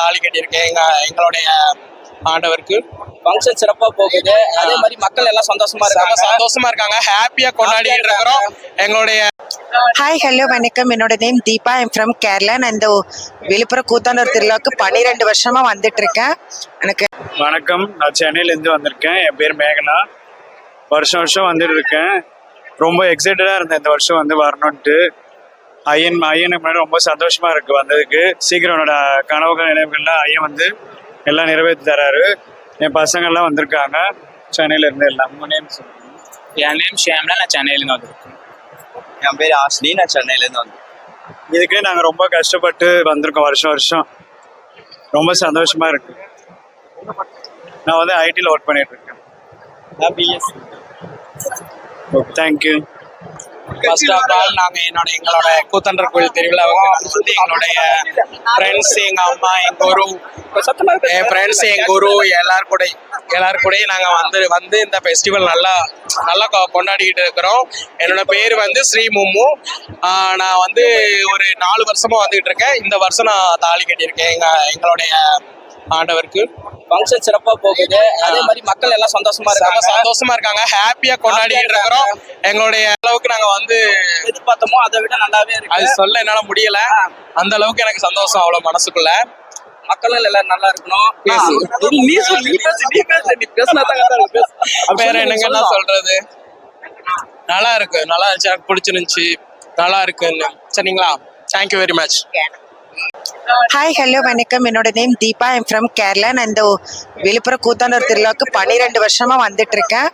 தாலி கட்டியிருக்கேன். எங்களுடைய ஆண்டவருக்கு ஃபங்க்ஷன் சிறப்பாக போகுது. அதே மாதிரி மக்கள் எல்லாம் சந்தோஷமா இருக்காங்க, ஹாப்பியா கொண்டாடிட்டு இருக்கிறோம். எங்களுடைய ஹாய் ஹலோ வணக்கம். என்னோட name Deepa. I'm from Kerala. நான் இந்த விழுப்புரம் கூத்தாண்டவர் திருவிழாவுக்கு 12 வருஷமா வந்துட்டு இருக்கேன். எனக்கு வணக்கம். நான் சென்னையிலேருந்து வந்திருக்கேன். என் பேர் மேகனா. வருஷம் வந்துட்டு இருக்கேன். ரொம்ப எக்ஸைட்டடாக இருந்தேன் இந்த வருஷம் வந்து வரணுன்ட்டு. ஐயனுக்கு முன்னாடி ரொம்ப சந்தோஷமா இருக்கு வந்ததுக்கு. சீக்கிரம் என்னோட கனவுகள் நினைவுகள்லாம் ஐயன் வந்து எல்லாம் நிறைவேற்றி தராரு. என் பசங்கள்லாம் வந்திருக்காங்க சென்னையிலேருந்து எல்லாம். உங்கள் நேம் சொல்லுங்க. என் நேம் ஷியாம்லா. நான் சென்னையிலேருந்து வந்திருக்கேன். என் பேர் ஆஷ்னி. நான் சென்னையிலேருந்து வந்தேன். இதுக்கு நாங்கள் ரொம்ப கஷ்டப்பட்டு வந்திருக்கோம் வருஷம். ரொம்ப சந்தோஷமா இருக்கு. நான் வந்து ஐடியில் ஒர்க் பண்ணிட்டு இருக்கேன். தேங்க்யூ. ஃபர்ஸ்ட் ஆஃப் ஆல் நாங்கள் எங்களோட கூத்தாண்டவர் கோயில் திருவிழாவுக்கு வந்து எங்களுடைய ஃப்ரெண்ட்ஸ், எங்கள் அம்மா, என் குரு, என் ஃப்ரெண்ட்ஸ், என் குரு எல்லாரும் கூட நாங்கள் வந்து இந்த ஃபெஸ்டிவல் நல்லா கொண்டாடிக்கிட்டு இருக்கிறோம். என்னோட பேர் வந்து ஸ்ரீ மும்மு. நான் வந்து ஒரு 4 வருஷமா வந்துகிட்டு இருக்கேன். இந்த வருஷம் நான் தாலி கட்டியிருக்கேன். எங்களுடைய ஆண்டவருக்கு ஃபங்க்ஷன் சிறப்பாக போகுது. அதே மாதிரி மக்கள் எல்லாம் சந்தோஷமா இருக்காங்க, ஹாப்பியா கொண்டாடிட்டு இருக்கிறோம். எங்களுடைய அளவுக்கு நாங்க வந்து எதிர்பார்த்தோமோ அதை விட நல்லாவே இருக்கு. அது சொல்ல என்னால முடியல. அந்த அளவுக்கு எனக்கு சந்தோஷம் அவ்வளவு மனசுக்குள்ள. மக்கள் எல்லாரும் நல்லா இருக்கணும். வேற என்னங்க சொல்றது. நல்லா இருக்கு, நல்லா இருந்துச்சு, எனக்கு பிடிச்சிருந்துச்சு, நல்லா இருக்குன்னு. சரிங்களா? Thank you very much. Hi hello வணக்கம். என்னோட name Deepa. I'm from Kerala. நான் இந்த விழுப்புரம் கூத்தாண்டவர் திருவிழாவுக்கு 12 வருஷமா வந்துட்டு இருக்கேன்.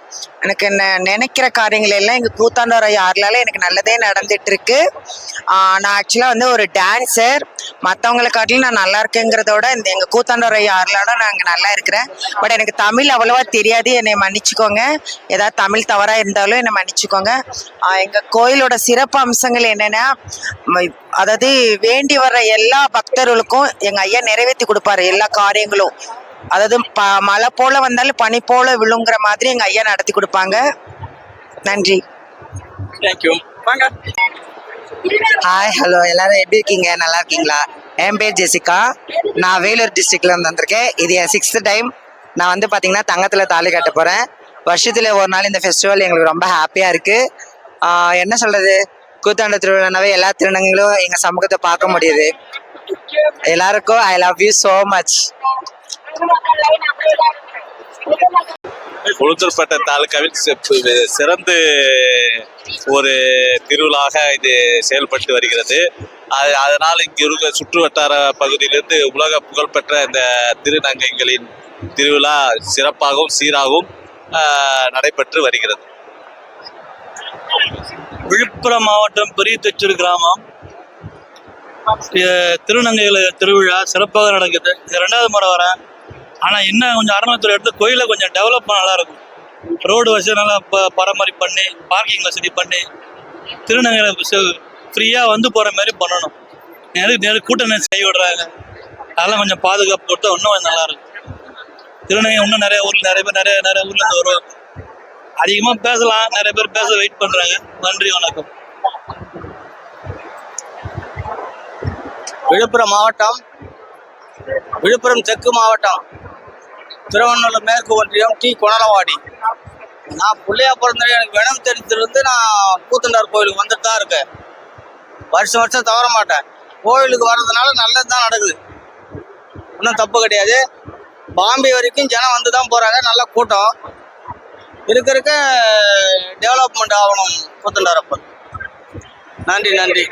எனக்கு நினைக்கிற காரியங்கள் எல்லாம் எங்கள் கூத்தாண்டவர் யாருலால எனக்கு நல்லதே நடந்துட்டு இருக்கு. நான் ஆக்சுவலாக வந்து ஒரு டான்ஸர். மற்றவங்களை காட்டிலும் நான் நல்லா இருக்கேங்கிறதோட எங்கள் கூத்தாண்டவர் யாருலாட நான் இங்கே நல்லா இருக்கிறேன். பட் எனக்கு தமிழ் அவ்வளோவா தெரியாது, என்னை மன்னிச்சுக்கோங்க. ஏதாவது தமிழ் தவறாக இருந்தாலும் என்னை மன்னிச்சுக்கோங்க. எங்கள் கோயிலோட சிறப்பு அம்சங்கள் என்னென்னா, அதாவது வேண்டி வர்ற எல்லா பக்தர்களுக்கும் எங்கள் ஐயா நிறைவேற்றி கொடுப்பாரு எல்லா காரியங்களும். அதாவது மழை போல வந்தாலும் பனி போல விழுங்குற மாதிரி எங்கள் ஐயா நடத்தி கொடுப்பாங்க. நன்றி. தேங்க்யூ. வாங்க. ஹாய் ஹலோ, எல்லாரும் எப்படி இருக்கீங்க? நல்லா இருக்கீங்களா? என் பேர் ஜெசிகா. நான் வேலூர் டிஸ்ட்ரிக்ட்ல வந்திருக்கேன். இது என் 6th டைம். நான் வந்து பார்த்தீங்கன்னா தங்கத்தில் தாலி கட்ட போகிறேன். வருஷத்தில் ஒரு நாள் இந்த ஃபெஸ்டிவல் எங்களுக்கு ரொம்ப ஹாப்பியாக இருக்குது. என்ன சொல்கிறது, கூத்தாண்ட திருவிழானாவே எல்லா திருநங்கைகளும் எங்கள் சமூகத்தை பார்க்க முடியுது. எல்லாருக்கும் I love you so much. Ulundurpet தாலுகாவில் சிறந்து ஒரு திருவிழாக இது செயல்பட்டு வருகிறது. அதனால் இங்கு இருக்க சுற்று வட்டார பகுதியிலிருந்து உலக புகழ்பெற்ற இந்த திருநங்கைகளின் திருவிழா சிறப்பாகவும் சீராகவும் நடைபெற்று வருகிறது. விழுப்புரம் மாவட்டம் பெரிய தெச்சூர் கிராமம். திருநங்கைகள் திருவிழா சிறப்பாக நடக்குது. இது 2வது முறை வரேன். ஆனால் இன்னும் கொஞ்சம் அறநிலையத்துறை எடுத்து கோயிலை கொஞ்சம் டெவலப் பண்ண நல்லா இருக்கும். ரோடு வசதி நல்லா பராமரிப்பு பண்ணி, பார்க்கிங் வசதி பண்ணி, திருநங்கைகளை ஃப்ரீயாக வந்து போகிற மாதிரி பண்ணணும். நேரு கூட்டம் செய்ய விடுறாங்க. அதெல்லாம் கொஞ்சம் பாதுகாப்பு கொடுத்தா இன்னும் கொஞ்சம் நல்லா இருக்கும். திருநங்கை இன்னும் நிறைய ஊரில் நிறைய ஊர்லேருந்து வருவாங்க. அதிகமாக பேசலாம், நிறைய பேர் பேச வெயிட் பண்ணுறாங்க. நன்றி, வணக்கம். விழுப்புரம் மாவட்டம், விழுப்புரம் தெற்கு மாவட்டம், திருவண்ணூர் மேற்கு ஒன்றியம், டி கொணலவாடி. நான் பிள்ளையா பிறந்த எனக்கு வேணும் தெரிஞ்சிருந்து நான் கூத்தாண்டவர் கோயிலுக்கு வந்துட்டு தான் இருக்கேன். வருஷம் தவற மாட்டேன். கோயிலுக்கு வர்றதுனால நல்லது தான் நடக்குது, ஒன்றும் தப்பு கிடையாது. பாம்பே வரைக்கும் ஜனம் வந்து தான் போகிறாங்க. நல்ல கூட்டம் இருக்க டெவலப்மெண்ட் ஆகணும் கூத்தாண்டவர் அப்போ. நன்றி.